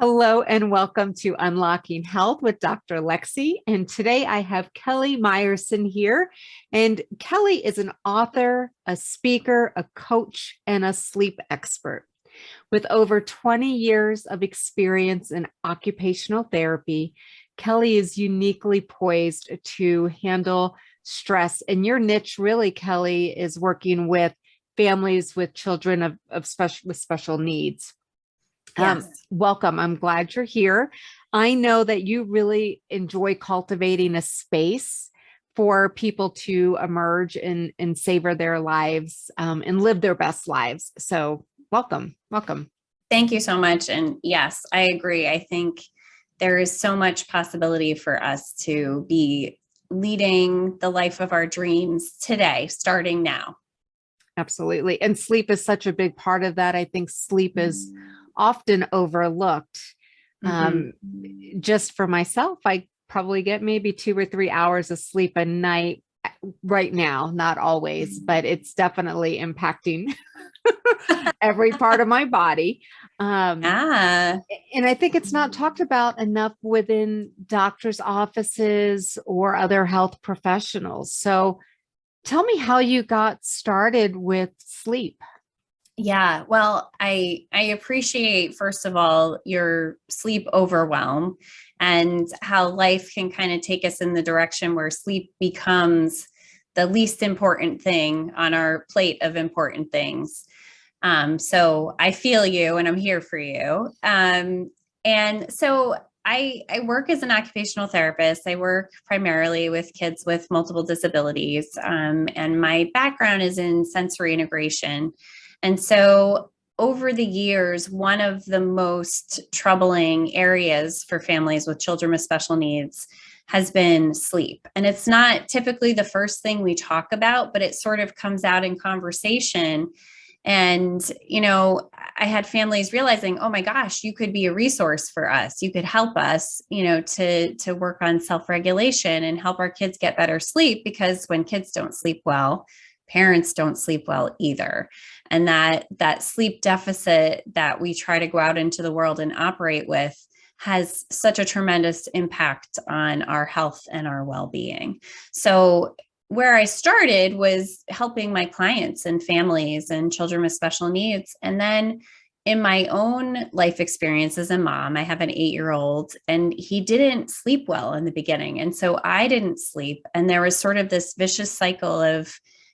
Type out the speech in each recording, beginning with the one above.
Hello and welcome to Unlocking Health with Dr. Lexi. And today I have Kelly Myerson here. And Kelly is an author, a speaker, a coach, and a sleep expert. With over 20 years of experience in occupational therapy, Kelly is uniquely poised to handle stress. And your niche, really, Kelly, is working with families with children with special needs. Yes. Welcome. I'm glad you're here. I know that you really enjoy cultivating a space for people to emerge and savor their lives and live their best lives. So, welcome. Welcome. Thank you so much. And yes, I agree. I think there is so much possibility for us to be leading the life of our dreams today, starting now. Absolutely. And sleep is such a big part of that. I think sleep is often overlooked. Mhm. Um, just for myself, I probably get maybe 2 or 3 hours of sleep a night right now, not always, but it's definitely impacting every part of my body. Um, Ah, and I think it's not talked about enough within doctors' offices or other health professionals. So tell me how you got started with sleep. yeah. Well, I appreciate first of all your sleep overwhelm and how life can kind of take us in the direction where sleep becomes the least important thing on our plate of important things. So I feel you and I'm here for you. And so I work as an occupational therapist. I work primarily with kids with multiple disabilities. And my background is in sensory integration. And so over the years, one of the most troubling areas for families with children with special needs has been sleep. And it's not typically the first thing we talk about, but it sort of comes out in conversation. And, I had families realizing, oh my gosh, you could be a resource for us. You could help us, to work on self-regulation and help our kids get better sleep, because when kids don't sleep well, parents don't sleep well either. And that sleep deficit that we try to go out into the world and operate with has such a tremendous impact on our health and our well-being. So where I started was helping my clients and families and children with special needs. And then in my own life experience as a mom, I have an 8-year-old and he didn't sleep well in the beginning. And so I didn't sleep. And there was sort of this vicious cycle of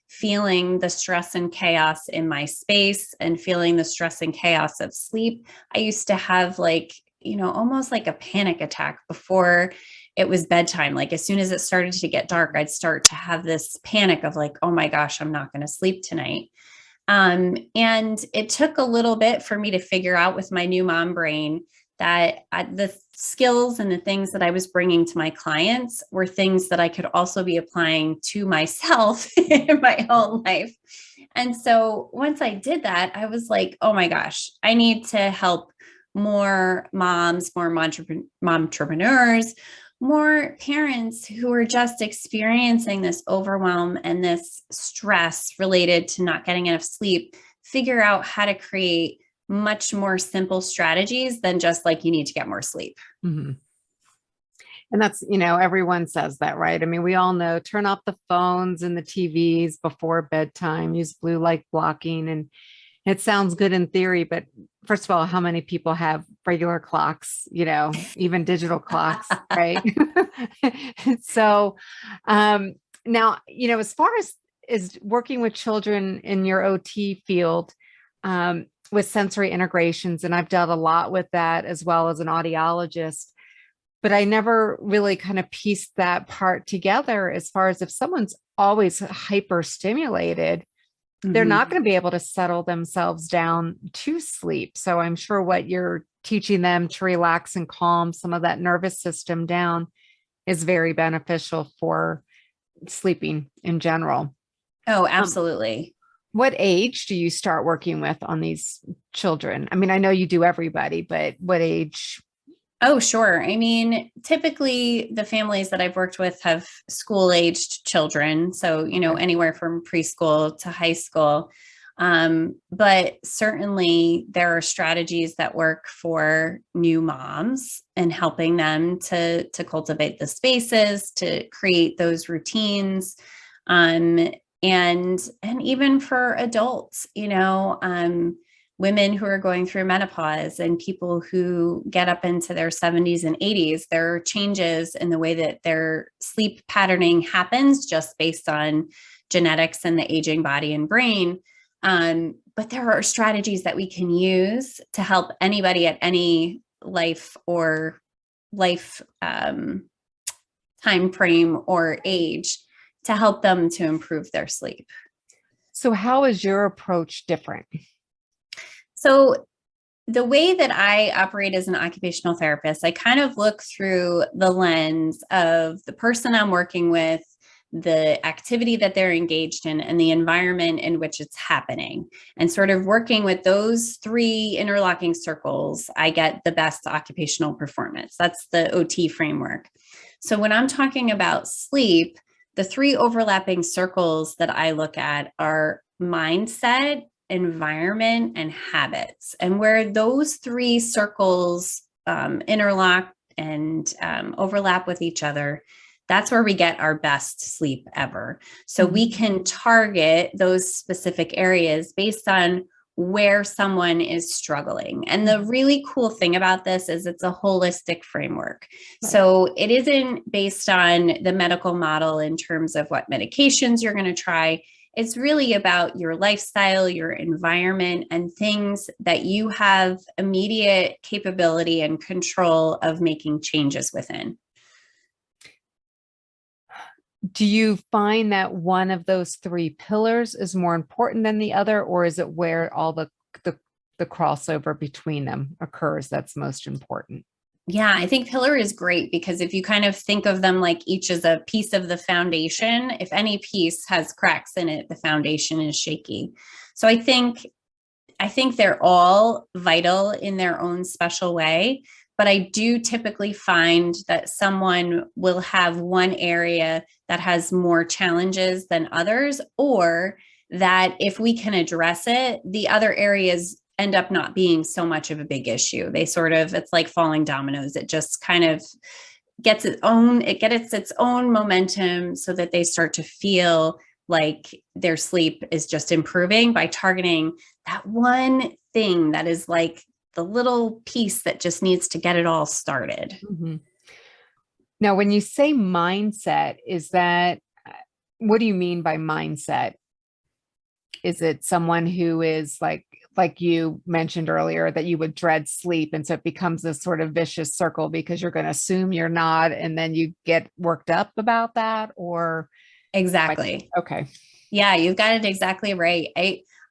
feeling the stress and chaos in my space and feeling the stress and chaos of sleep. I used to have almost like a panic attack before it was bedtime. Like as soon as it started to get dark, I'd start to have this panic of like, oh my gosh, I'm not going to sleep tonight. And it took a little bit for me to figure out with my new mom brain that the skills and the things that I was bringing to my clients were things that I could also be applying to myself in my own life. And so once I did that, I was like, oh my gosh, I need to help more moms, more entrepreneurs, more parents who are just experiencing this overwhelm and this stress related to not getting enough sleep, figure out how to create much more simple strategies than just like you need to get more sleep. Mhm. And that's, everyone says that, right? I mean, we all know turn off the phones and the TVs before bedtime, use blue light blocking. And it sounds good in theory, but first of all, how many people have regular clocks, even digital clocks, right? So um, now, as far as working with children in your OT field, with sensory integrations, and I've dealt a lot with that as well as an audiologist, but I never really kind of pieced that part together as far as if someone's always hyper stimulated, they're not Mm-hmm. going to be able to settle themselves down to sleep. So I'm sure what you're teaching them to relax and calm some of that nervous system down is very beneficial for sleeping in general. Oh, Um, absolutely. what age do you start working with on these children? I mean, I know you do everybody, but what age? Oh, sure. I mean, typically the families that I've worked with have school aged children. So, Okay. anywhere from preschool to high school. But certainly there are strategies that work for new moms and helping them to cultivate the spaces, to create those routines. And even for adults, women who are going through menopause and people who get up into their 70s and 80s, there are changes in the way that their sleep patterning happens just based on genetics and the aging body and brain. But there are strategies that we can use to help anybody at any life time frame or age to help them to improve their sleep. So how is your approach different? So the way that I operate as an occupational therapist, I kind of look through the lens of the person I'm working with, the activity that they're engaged in, and the environment in which it's happening. And sort of working with those three interlocking circles, I get the best occupational performance. That's the OT framework. So when I'm talking about sleep, the three overlapping circles that I look at are mindset, environment, and habits. And where those three circles interlock and overlap with each other, that's where we get our best sleep ever. So we can target those specific areas based on where someone is struggling. And the really cool thing about this is it's a holistic framework. Right. So it isn't based on the medical model in terms of what medications you're going to try. It's really about your lifestyle, your environment, and things that you have immediate capability and control of making changes within. Do you find that one of those three pillars is more important than the other, or is it where all the crossover between them occurs that's most important? Yeah, I think pillar is great because if you kind of think of them like each is a piece of the foundation, if any piece has cracks in it, the foundation is shaky. So I think they're all vital in their own special way. But I do typically find that someone will have one area that has more challenges than others, or that if we can address it, the other areas end up not being so much of a big issue. It's like falling dominoes. It just kind of gets its own momentum so that they start to feel like their sleep is just improving by targeting that one thing that is like the little piece that just needs to get it all started. Mm-hmm. Now, when you say mindset, what do you mean by mindset? Is it someone who is like you mentioned earlier, that you would dread sleep, and so it becomes this sort of vicious circle because you're going to assume you're not, and then you get worked up about that? Or exactly. Okay. Yeah, you've got it exactly right.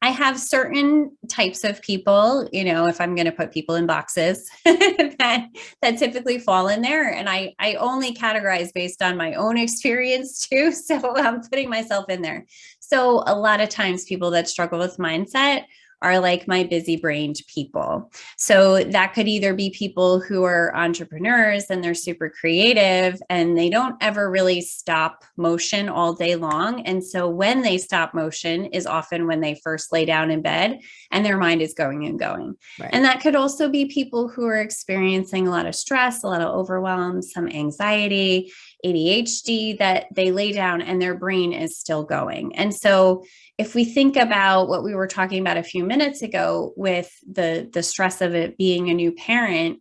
I have certain types of people, if I'm going to put people in boxes that typically fall in there. And I only categorize based on my own experience too. So I'm putting myself in there. So a lot of times people that struggle with mindset are like my busy brained people. So that could either be people who are entrepreneurs and they're super creative and they don't ever really stop motion all day long. And so when they stop motion is often when they first lay down in bed and their mind is going and going. Right. And that could also be people who are experiencing a lot of stress, a lot of overwhelm, some anxiety, ADHD, that they lay down and their brain is still going. And so if we think about what we were talking about a few minutes ago with the stress of it being a new parent,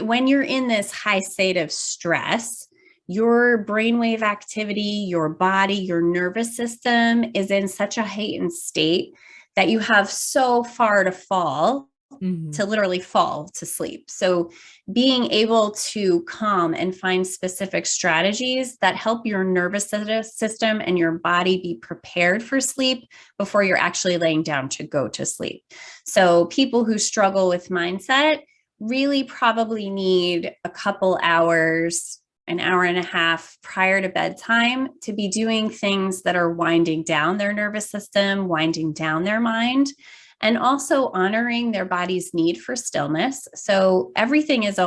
when you're in this high state of stress, your brainwave activity, your body, your nervous system is in such a heightened state that you have so far to fall. Mm-hmm. To literally fall to sleep. So being able to calm and find specific strategies that help your nervous system and your body be prepared for sleep before you're actually laying down to go to sleep. So people who struggle with mindset really probably need a couple hours, an hour and a half prior to bedtime to be doing things that are winding down their nervous system, winding down their mind, and also honoring their body's need for stillness. So everything is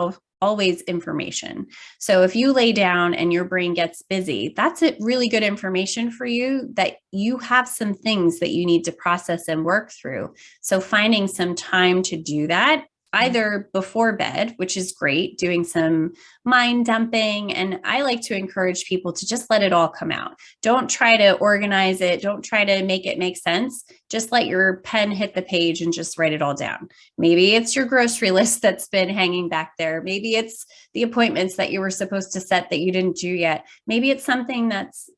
always information. So if you lay down and your brain gets busy, that's a really good information for you that you have some things that you need to process and work through. So finding some time to do that, either before bed, which is great, doing some mind dumping. And I like to encourage people to just let it all come out. Don't try to organize it. Don't try to make it make sense. Just let your pen hit the page and just write it all down. Maybe it's your grocery list that's been hanging back there. Maybe it's the appointments that you were supposed to set that you didn't do yet. Maybe it's something that's,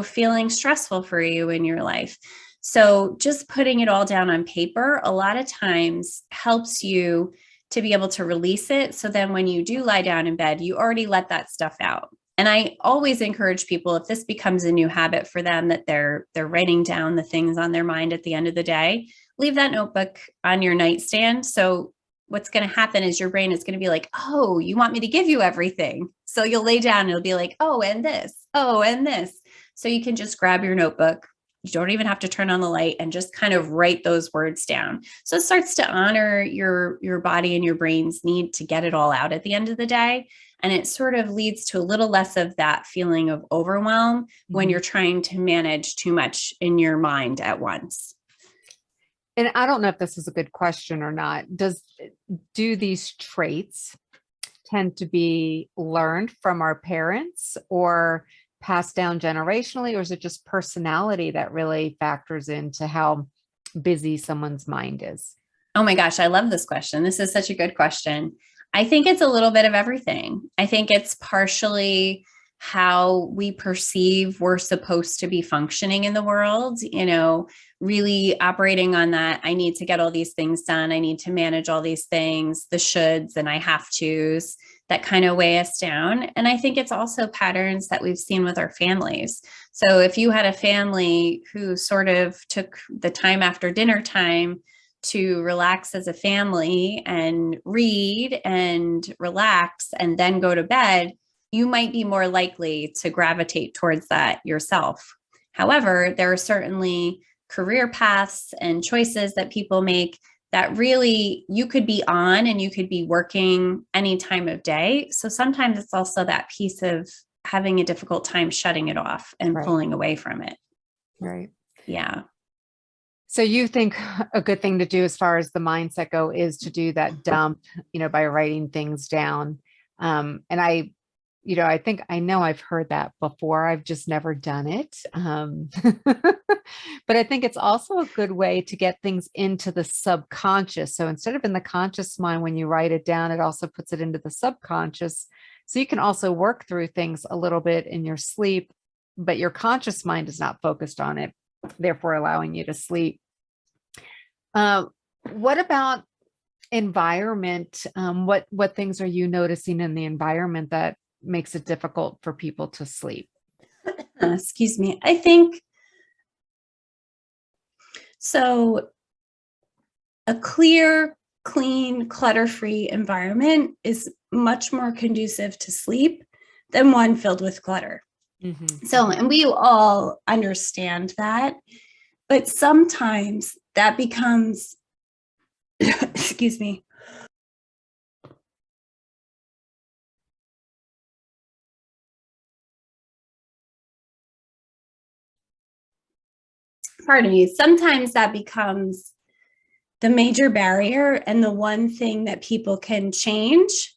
feeling stressful for you in your life. So just putting it all down on paper a lot of times helps you to be able to release it. So then when you do lie down in bed, you already let that stuff out. And I always encourage people, if this becomes a new habit for them, that they're writing down the things on their mind at the end of the day, leave that notebook on your nightstand. So what's going to happen is your brain is going to be like, oh, you want me to give you everything. So you'll lay down and it'll be like, oh, and this, oh, and this. So you can just grab your notebook. You don't even have to turn on the light and just kind of write those words down. So it starts to honor your body and your brain's need to get it all out at the end of the day. And it sort of leads to a little less of that feeling of overwhelm when you're trying to manage too much in your mind at once. And I don't know if this is a good question or not. Do these traits tend to be learned from our parents or passed down generationally, or is it just personality that really factors into how busy someone's mind is? Oh my gosh, I love this question. This is such a good question. I think it's a little bit of everything. I think it's partially how we perceive we're supposed to be functioning in the world, really operating on that. I need to get all these things done. I need to manage all these things, the shoulds and I have tos that kind of weigh us down. And I think it's also patterns that we've seen with our families. So if you had a family who sort of took the time after dinner time to relax as a family and read and relax and then go to bed, you might be more likely to gravitate towards that yourself. However, there are certainly career paths and choices that people make that really you could be on and you could be working any time of day. So sometimes it's also that piece of having a difficult time shutting it off and pulling away from it. Right. Yeah. So you think a good thing to do as far as the mindset go is to do that dump, by writing things down. And I think I know I've heard that before. I've just never done it. But I think it's also a good way to get things into the subconscious. So instead of in the conscious mind, when you write it down, it also puts it into the subconscious. So you can also work through things a little bit in your sleep, but your conscious mind is not focused on it, therefore allowing you to sleep. What about environment? What things are you noticing in the environment that makes it difficult for people to sleep? Excuse me. I think so. A clear, clean, clutter-free environment is much more conducive to sleep than one filled with clutter. So, and we all understand that, but sometimes that becomes, excuse me, pardon me, sometimes that becomes the major barrier and the one thing that people can change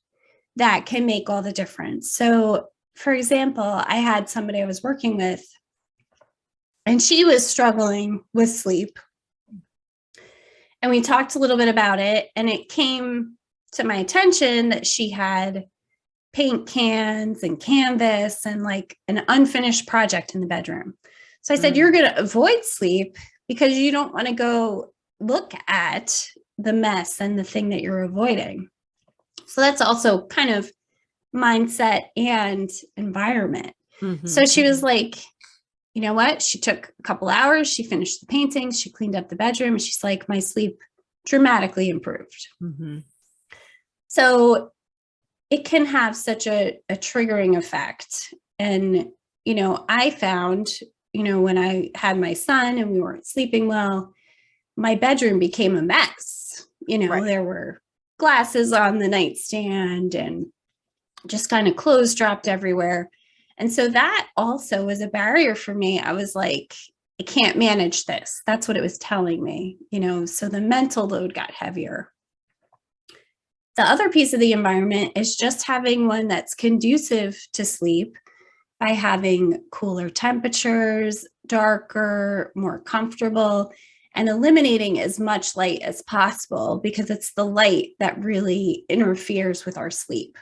that can make all the difference. So, for example, I had somebody I was working with, and she was struggling with sleep. And we talked a little bit about it, and it came to my attention that she had paint cans and canvas and like an unfinished project in the bedroom. So I said, you're going to avoid sleep because you don't want to go look at the mess and the thing that you're avoiding. So that's also kind of mindset and environment. So she was like, you know what? She took a couple hours. She finished the paintings. She cleaned up the bedroom. And she's like, my sleep dramatically improved. So it can have such a triggering effect. And, I found, when I had my son and we weren't sleeping well, my bedroom became a mess. There were glasses on the nightstand and just kind of clothes dropped everywhere. And so that also was a barrier for me. I was like, I can't manage this. That's what it was telling me, so the mental load got heavier. The other piece of the environment is just having one that's conducive to sleep by having cooler temperatures, darker, more comfortable, and eliminating as much light as possible because it's the light that really interferes with our sleep.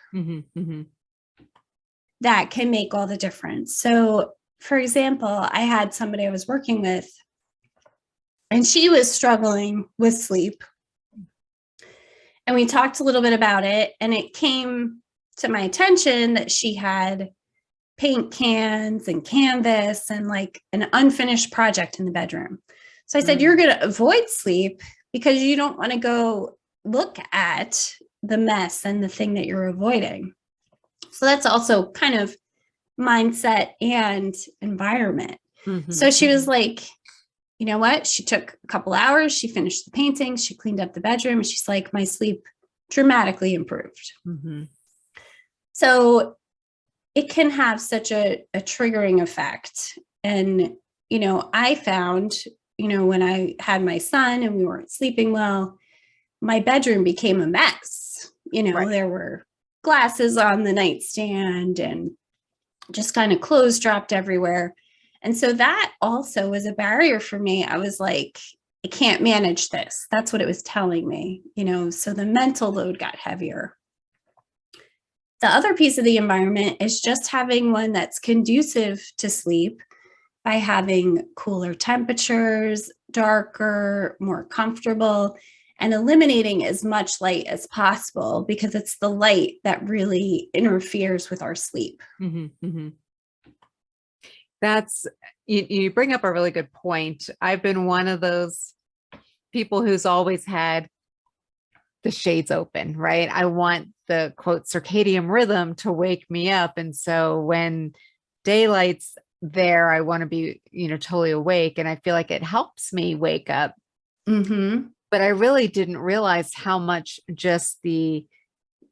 That can make all the difference. So, for example, I had somebody I was working with, and she was struggling with sleep. And we talked a little bit about it, and it came to my attention that she had paint cans and canvas and like an unfinished project in the bedroom. So I said, you're going to avoid sleep because you don't want to go look at the mess and the thing that you're avoiding. So that's also kind of mindset and environment. So she was like, you know what? She took a couple hours. She finished the painting. She cleaned up the bedroom. And she's like, my sleep dramatically improved. So it can have such a triggering effect. And, I found, when I had my son and we weren't sleeping well, my bedroom became a mess. There were glasses on the nightstand and just kind of clothes dropped everywhere. And so that also was a barrier for me. I was like, I can't manage this. That's what it was telling me, so the mental load got heavier. The other piece of the environment is just having one that's conducive to sleep by having cooler temperatures, darker, more comfortable, and eliminating as much light as possible because it's the light that really interferes with our sleep. That's, you bring up a really good point. I've been one of those people who's always had the shades open, right? I want the quote circadian rhythm to wake me up. And so when daylight's there, I want to be, totally awake. And I feel like it helps me wake up. But I really didn't realize how much just the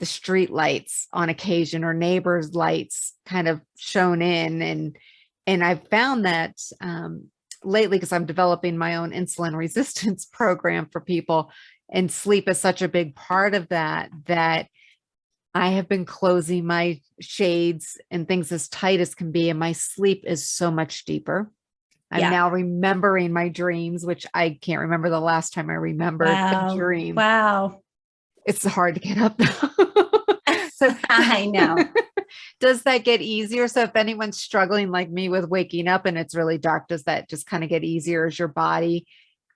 street lights on occasion or neighbors' lights kind of shone in. And I've found that lately, because I'm developing my own insulin resistance program for people, and sleep is such a big part of that I have been closing my shades and things as tight as can be. And my sleep is so much deeper. I'm now remembering my dreams, which I can't remember the last time I remembered a dream. Wow. It's hard to get up though. So I know. Does that get easier? So if anyone's struggling like me with waking up and it's really dark, does that just kind of get easier as your body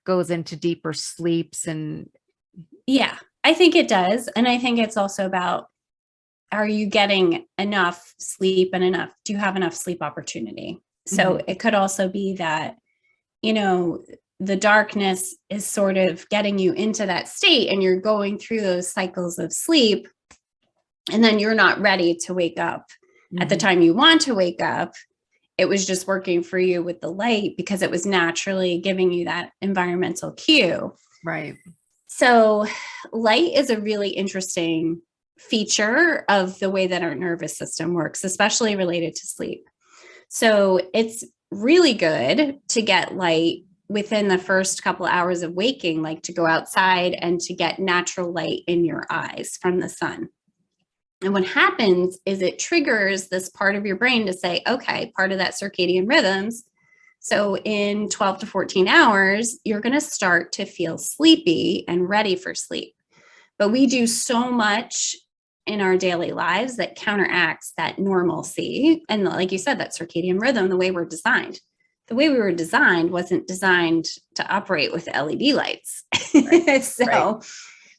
goes into deeper sleeps? And yeah, I think it does. And I think it's also about, are you getting enough sleep and do you have enough sleep opportunity? So it could also be that, the darkness is sort of getting you into that state and you're going through those cycles of sleep. And then you're not ready to wake up at the time you want to wake up. It was just working for you with the light because it was naturally giving you that environmental cue. Right. So light is a really interesting feature of the way that our nervous system works, especially related to sleep. So it's really good to get light within the first couple hours of waking, like to go outside and to get natural light in your eyes from the sun. And what happens is it triggers this part of your brain to say, okay, part of that circadian rhythms. So in 12 to 14 hours, you're going to start to feel sleepy and ready for sleep. But we do so much in our daily lives that counteracts that normalcy. And like you said, that circadian rhythm, the way we're designed. The way we were designed wasn't designed to operate with LED lights. Right.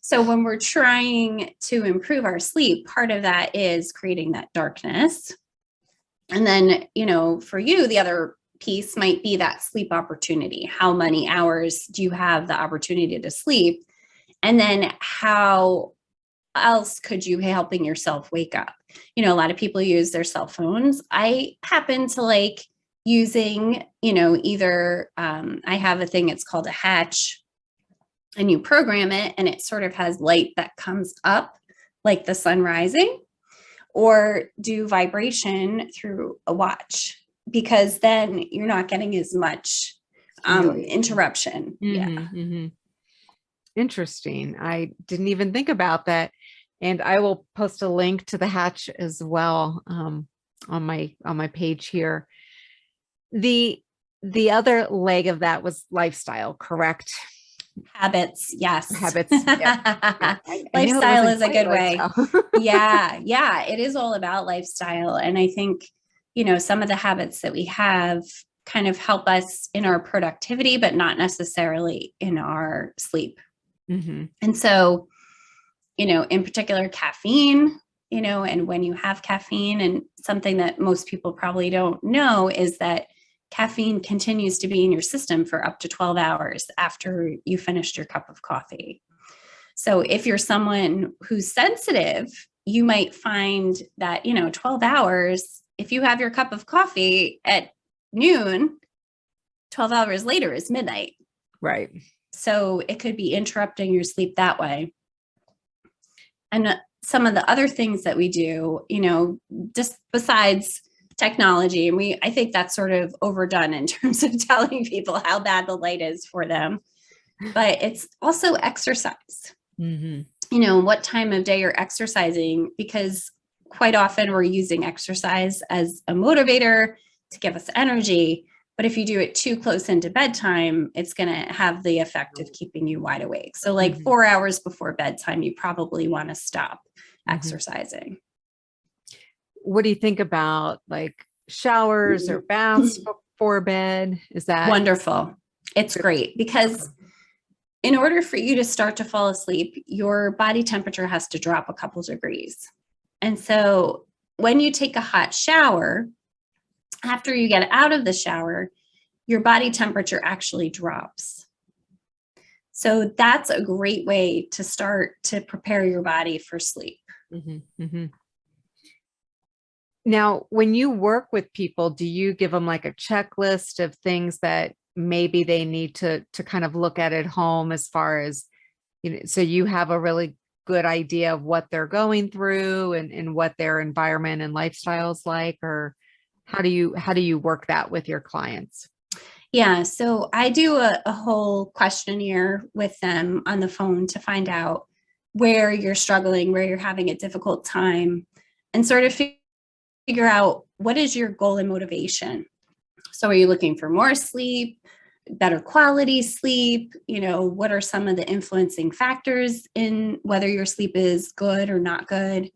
So when we're trying to improve our sleep, part of that is creating that darkness. And then, for you, the other piece might be that sleep opportunity. How many hours do you have the opportunity to sleep? And then how else could you be helping yourself wake up? A lot of people use their cell phones. I happen to like using, either I have a thing, it's called a hatch, and you program it and it sort of has light that comes up like the sun rising. or do vibration through a watch, because then you're not getting as much interruption. Interesting. I didn't even think about that. And I will post a link to the hatch as well on my page here. The other leg of that was lifestyle, correct? Habits. Yes. Habits. Yeah. Lifestyle is a good way. Yeah. It is all about lifestyle. And I think, some of the habits that we have kind of help us in our productivity, but not necessarily in our sleep. And so, in particular, caffeine, and when you have caffeine, and something that most people probably don't know is that caffeine continues to be in your system for up to 12 hours after you finished your cup of coffee. So if you're someone who's sensitive, you might find that, 12 hours, if you have your cup of coffee at noon, 12 hours later is midnight. Right. So it could be interrupting your sleep that way. And some of the other things that we do, just besides technology, and I think that's sort of overdone in terms of telling people how bad the light is for them, but it's also exercise. What time of day you're exercising, because quite often we're using exercise as a motivator to give us energy. But if you do it too close into bedtime, it's going to have the effect of keeping you wide awake. So like 4 hours before bedtime, you probably want to stop exercising. What do you think about like showers or baths before bed? Is that wonderful? It's great, because in order for you to start to fall asleep, your body temperature has to drop a couple degrees. And so when you take a hot shower, after you get out of the shower, your body temperature actually drops. So that's a great way to start to prepare your body for sleep. Now, when you work with people, do you give them like a checklist of things that maybe they need to kind of look at home, as far as, so you have a really good idea of what they're going through and what their environment and lifestyle is like? Or how do you work that with your clients? Yeah, so I do a whole questionnaire with them on the phone to find out where you're struggling, where you're having a difficult time, and sort of figure out what is your goal and motivation. So are you looking for more sleep, better quality sleep? What are some of the influencing factors in whether your sleep is good or not good?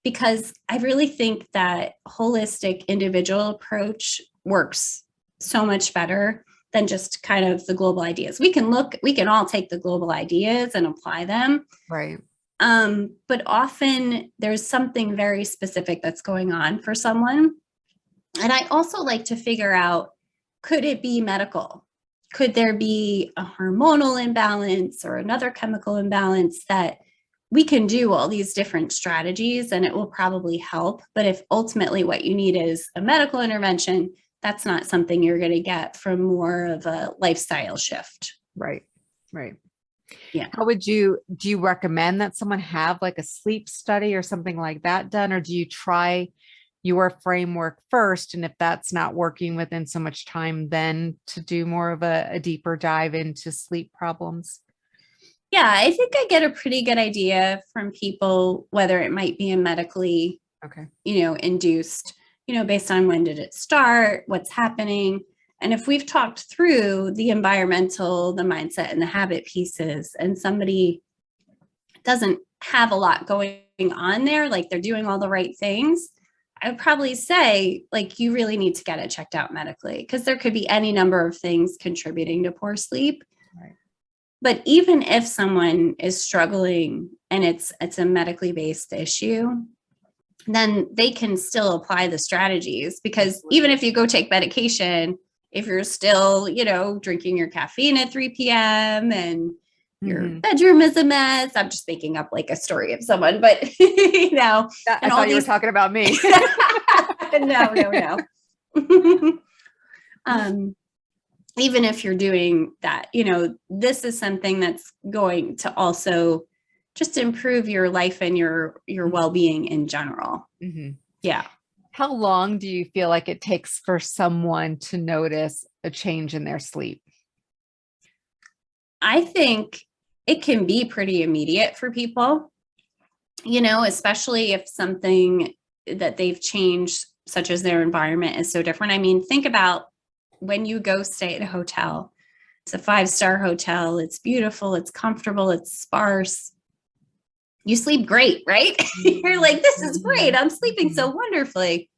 Because I really think that holistic individual approach works so much better than just kind of the global ideas. We can all take the global ideas and apply them. Right. But often there's something very specific that's going on for someone. And I also like to figure out, could it be medical? Could there be a hormonal imbalance or another chemical imbalance that we can do all these different strategies and it will probably help? But if ultimately what you need is a medical intervention, that's not something you're going to get from more of a lifestyle shift. Right. Right. Yeah. Do you recommend that someone have like a sleep study or something like that done? Or do you try your framework first? And if that's not working within so much time, then to do more of a deeper dive into sleep problems? Yeah, I think I get a pretty good idea from people, whether it might be a medically, induced, based on when did it start, what's happening. And if we've talked through the environmental, the mindset, and the habit pieces, and somebody doesn't have a lot going on there, like they're doing all the right things, I would probably say, like, you really need to get it checked out medically, because there could be any number of things contributing to poor sleep. Right. But even if someone is struggling and it's a medically based issue, then they can still apply the strategies, because even if you go take medication, if you're still, drinking your caffeine at 3 p.m. and your bedroom is a mess, I'm just making up like a story of someone, but I thought you were talking about me. No. Even if you're doing that, this is something that's going to also just improve your life and your well-being in general. Mhm. Yeah. How long do you feel like it takes for someone to notice a change in their sleep? I think it can be pretty immediate for people, especially if something that they've changed, such as their environment, is so different. I mean, think about when you go stay at a hotel. It's a 5-star hotel. It's beautiful. It's comfortable. It's sparse. You sleep great, right? You're like, this is great. I'm sleeping so wonderfully.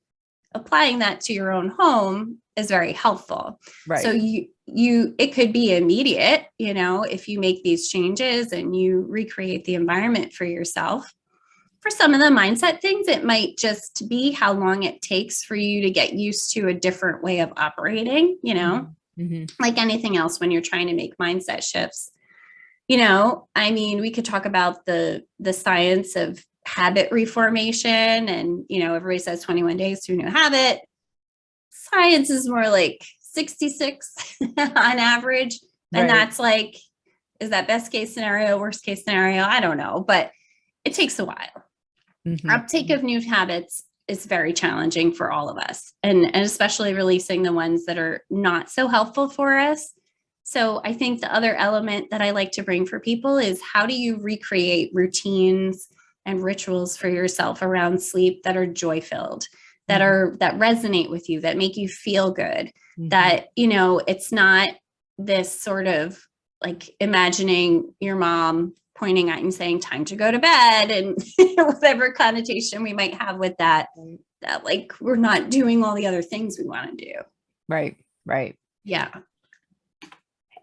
Applying that to your own home is very helpful. Right. So it could be immediate, if you make these changes and you recreate the environment for yourself. For some of the mindset things, it might just be how long it takes for you to get used to a different way of operating, like anything else when you're trying to make mindset shifts. I mean, we could talk about the science of habit reformation, and everybody says 21 days to a new habit. Science is more like 66 on average. And that's like, is that best case scenario, worst case scenario? I don't know, but it takes a while. Uptake of new habits is very challenging for all of us, and especially releasing the ones that are not so helpful for us. So I think the other element that I like to bring for people is, how do you recreate routines and rituals for yourself around sleep that are joy-filled, that resonate with you, that make you feel good, that, it's not this sort of like imagining your mom pointing at you and saying, time to go to bed, and whatever connotation we might have with that like we're not doing all the other things we want to do. Right. Yeah.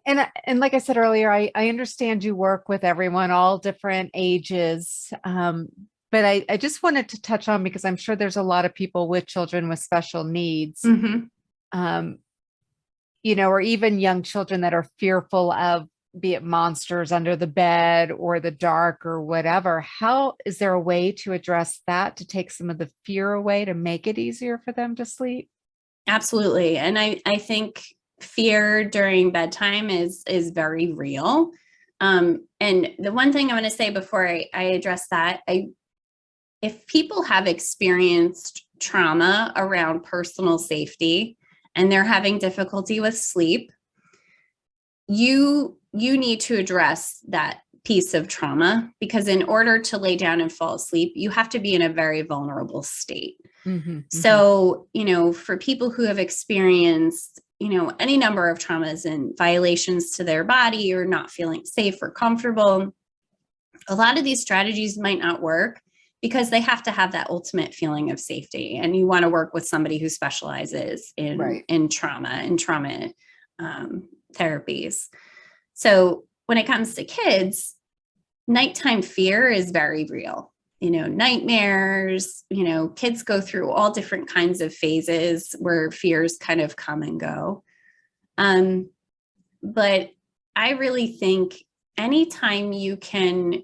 And like I said earlier, I understand you work with everyone, all different ages. But I just wanted to touch on, because I'm sure there's a lot of people with children with special needs, or even young children that are fearful of, be it monsters under the bed or the dark or whatever. How is there a way to address that, to take some of the fear away, to make it easier for them to sleep? Absolutely. And I think fear during bedtime is very real. And the one thing I want to say before I address that, if people have experienced trauma around personal safety and they're having difficulty with sleep, you need to address that piece of trauma, because in order to lay down and fall asleep, you have to be in a very vulnerable state. So, for people who have experienced, any number of traumas and violations to their body, or not feeling safe or comfortable, a lot of these strategies might not work, because they have to have that ultimate feeling of safety. And you want to work with somebody who specializes in trauma and trauma therapies. So when it comes to kids, nighttime fear is very real. Nightmares, kids go through all different kinds of phases where fears kind of come and go. But I really think anytime you can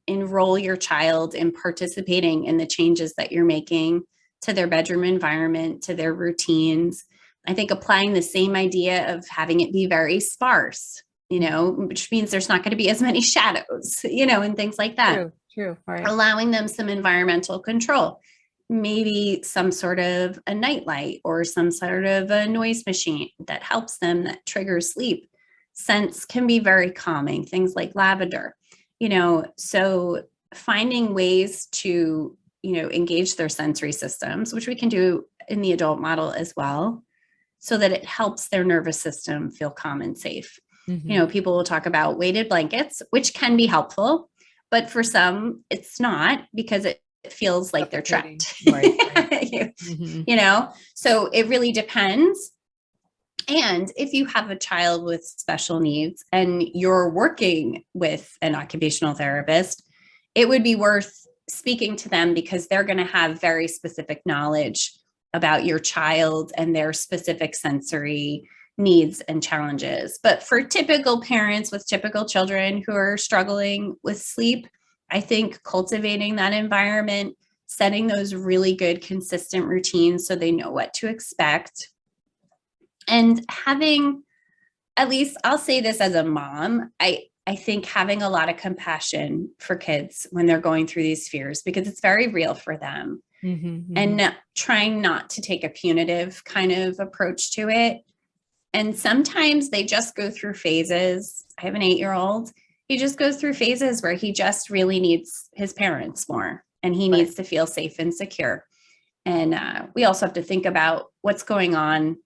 enroll your child in participating in the changes that you're making to their bedroom environment, to their routines, I think applying the same idea of having it be very sparse, which means there's not going to be as many shadows, and things like that. True. Right. Allowing them some environmental control, maybe some sort of a nightlight or some sort of a noise machine that helps them, that triggers sleep. Scents can be very calming, things like lavender, so finding ways to, engage their sensory systems, which we can do in the adult model as well, so that it helps their nervous system feel calm and safe. People will talk about weighted blankets, which can be helpful, but for some it's not, because it feels like they're trapped. Right. So it really depends. And if you have a child with special needs and you're working with an occupational therapist, it would be worth speaking to them, because they're going to have very specific knowledge about your child and their specific sensory needs and challenges. But for typical parents with typical children who are struggling with sleep, I think cultivating that environment, setting those really good, consistent routines so they know what to expect, and having, at least I'll say this as a mom, I think having a lot of compassion for kids when they're going through these fears, because it's very real for them. And trying not to take a punitive kind of approach to it. And sometimes they just go through phases. I have an 8-year-old. He just goes through phases where he just really needs his parents more, and he needs to feel safe and secure. And we also have to think about what's going on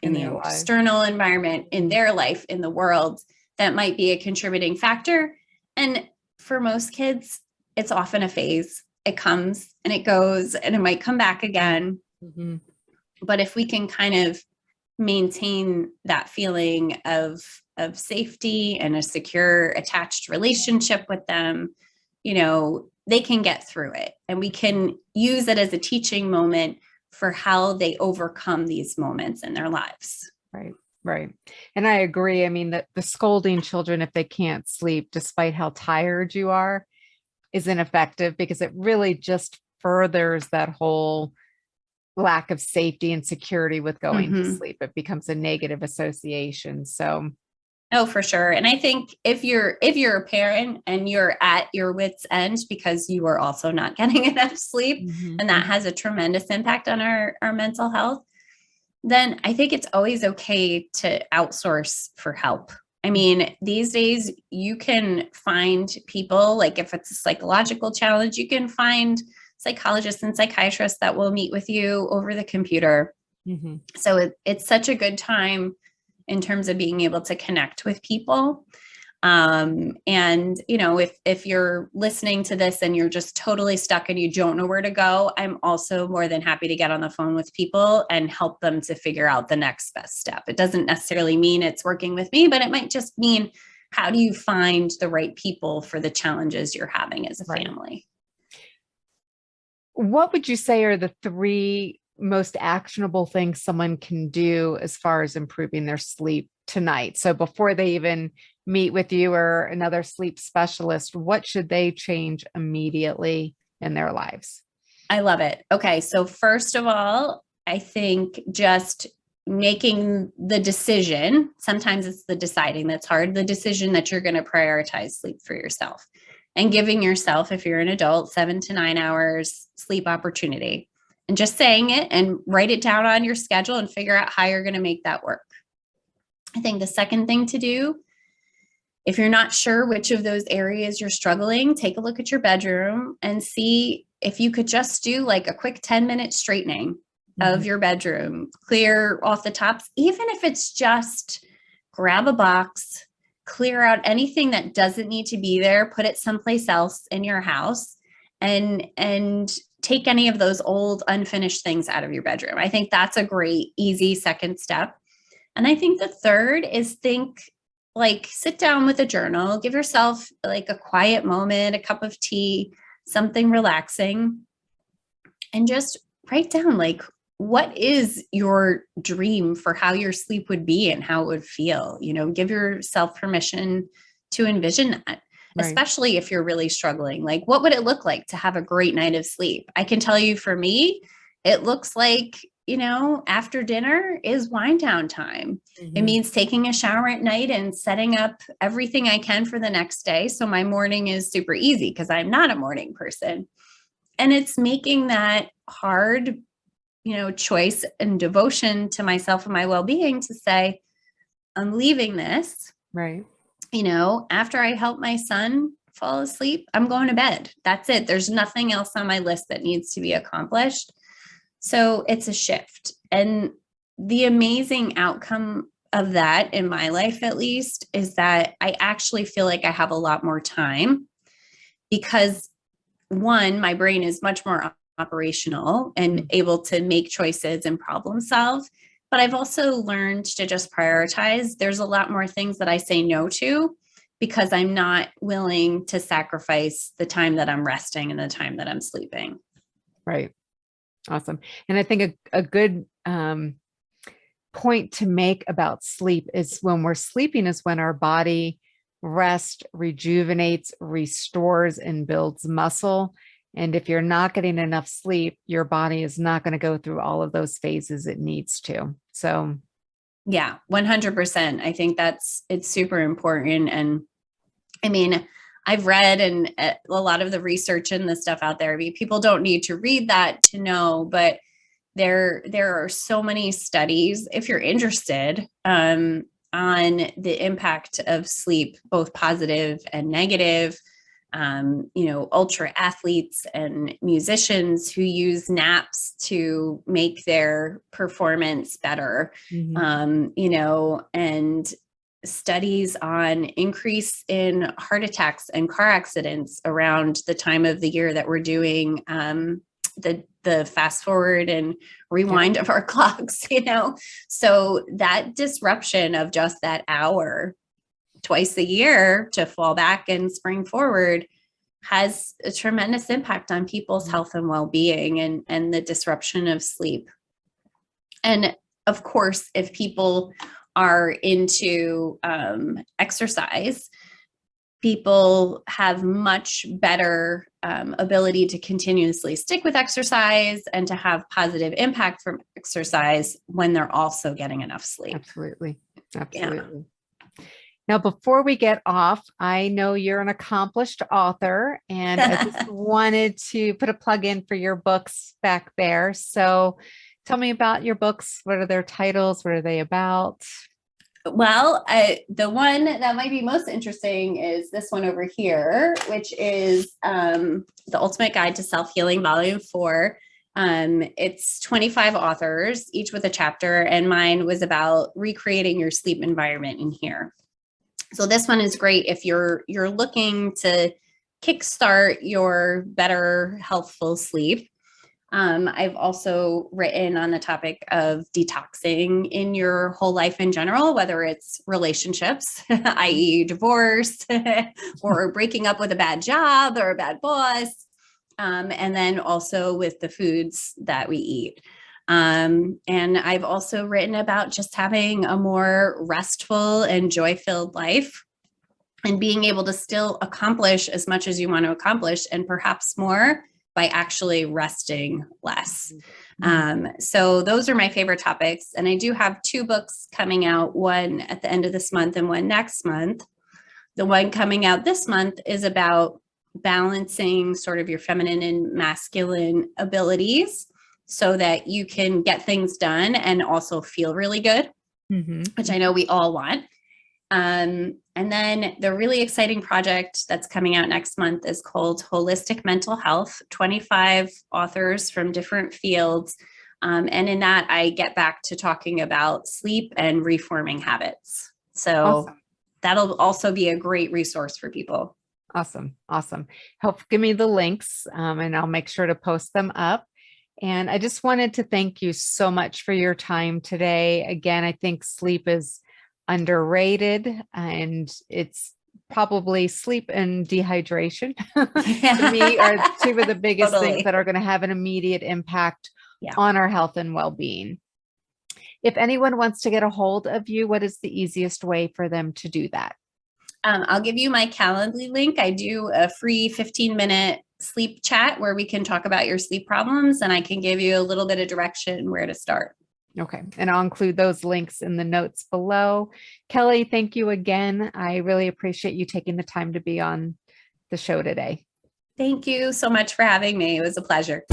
in the external environment, in their life, in the world, that might be a contributing factor. And for most kids, it's often a phase. It comes and it goes, and it might come back again. But if we can kind of maintain that feeling of safety and a secure attached relationship with them, you know, they can get through it, and we can use it as a teaching moment for how they overcome these moments in their lives. Right. And I agree. I mean, that the scolding children if they can't sleep, despite how tired you are, is ineffective, because it really just furthers that whole lack of safety and security with going to sleep. It becomes a negative association. So, oh, for sure. And I think if you're a parent and you're at your wit's end because you are also not getting enough sleep, and that has a tremendous impact on our mental health, then I think it's always okay to outsource for help. I mean, these days you can find people, like if it's a psychological challenge, you can find psychologists and psychiatrists that will meet with you over the computer. So it's such a good time in terms of being able to connect with people. And, you know, if you're listening to this and you're just totally stuck and you don't know where to go, I'm also more than happy to get on the phone with people and help them to figure out the next best step. It doesn't necessarily mean it's working with me, but it might just mean, how do you find the right people for the challenges you're having as a family? What would you say are the 3 most actionable things someone can do as far as improving their sleep tonight? So before they even meet with you or another sleep specialist, what should they change immediately in their lives? I love it. Okay. So first of all, I think just making the decision, sometimes it's the deciding that's hard, the decision that you're going to prioritize sleep for yourself, and giving yourself, if you're an adult, 7 to 9 hours sleep opportunity, and just saying it and write it down on your schedule and figure out how you're going to make that work. I think the second thing to do, if you're not sure which of those areas you're struggling, take a look at your bedroom and see if you could just do like a quick 10-minute straightening of your bedroom, clear off the tops, even if it's just grab a box, clear out anything that doesn't need to be there, put it someplace else in your house, and take any of those old unfinished things out of your bedroom. I think that's a great, easy second step. And I think the third is sit down with a journal, give yourself like a quiet moment, a cup of tea, something relaxing, and just write down what is your dream for how your sleep would be and how it would feel. You know, give yourself permission to envision that, especially if you're really struggling. Like, what would it look like to have a great night of sleep? I can tell you, for me, it looks like, after dinner is wind down time. It means taking a shower at night and setting up everything I can for the next day. So my morning is super easy because I'm not a morning person. And it's making that hard, choice and devotion to myself and my well-being to say, I'm leaving this. Right. After I help my son fall asleep, I'm going to bed. That's it. There's nothing else on my list that needs to be accomplished. So it's a shift. And the amazing outcome of that, in my life at least, is that I actually feel like I have a lot more time because, one, my brain is much more operational and able to make choices and problem solve. But I've also learned to just prioritize. There's a lot more things that I say no to because I'm not willing to sacrifice the time that I'm resting and the time that I'm sleeping. Right. Awesome. And I think a good point to make about sleep is when we're sleeping is when our body rests, rejuvenates, restores, and builds muscle. And if you're not getting enough sleep, your body is not going to go through all of those phases it needs to. So, yeah, 100%. I think it's super important. And I mean, I've read and a lot of the research and the stuff out there. I mean, people don't need to read that to know, but there are so many studies, if you're interested, on the impact of sleep, both positive and negative. Ultra athletes and musicians who use naps to make their performance better, and studies on increase in heart attacks and car accidents around the time of the year that we're doing the fast forward and rewind of our clocks, so that disruption of just that hour twice a year to fall back and spring forward has a tremendous impact on people's health and well-being and the disruption of sleep. And of course, if people are into exercise, people have much better ability to continuously stick with exercise and to have positive impact from exercise when they're also getting enough sleep. Absolutely. Absolutely. Yeah. Now, before we get off, I know you're an accomplished author, and I just wanted to put a plug in for your books back there. So tell me about your books. What are their titles? What are they about? Well, the one that might be most interesting is this one over here, which is The Ultimate Guide to Self-Healing, Volume 4. It's 25 authors, each with a chapter, and mine was about recreating your sleep environment in here. So this one is great if you're looking to kickstart your better, healthful sleep. I've also written on the topic of detoxing in your whole life in general, whether it's relationships, i.e. divorce, or breaking up with a bad job or a bad boss, and then also with the foods that we eat. And I've also written about just having a more restful and joy-filled life and being able to still accomplish as much as you want to accomplish and perhaps more by actually resting less. So those are my favorite topics. And I do have 2 books coming out, one at the end of this month and one next month. The one coming out this month is about balancing sort of your feminine and masculine abilities so that you can get things done and also feel really good, which I know we all want. And then the really exciting project that's coming out next month is called Holistic Mental Health, 25 authors from different fields. And in that, I get back to talking about sleep and reforming habits. So awesome. That'll also be a great resource for people. Awesome. Awesome. Help give me the links, and I'll make sure to post them up. And I just wanted to thank you so much for your time today. Again, I think sleep is underrated, and it's probably sleep and dehydration to me are 2 of the biggest things that are going to have an immediate impact on our health and well-being. If anyone wants to get a hold of you, what is the easiest way for them to do that? I'll give you my Calendly link. I do a free 15-minute sleep chat where we can talk about your sleep problems, and I can give you a little bit of direction where to start. Okay. And I'll include those links in the notes below. Kelly, thank you again. I really appreciate you taking the time to be on the show today. Thank you so much for having me. It was a pleasure.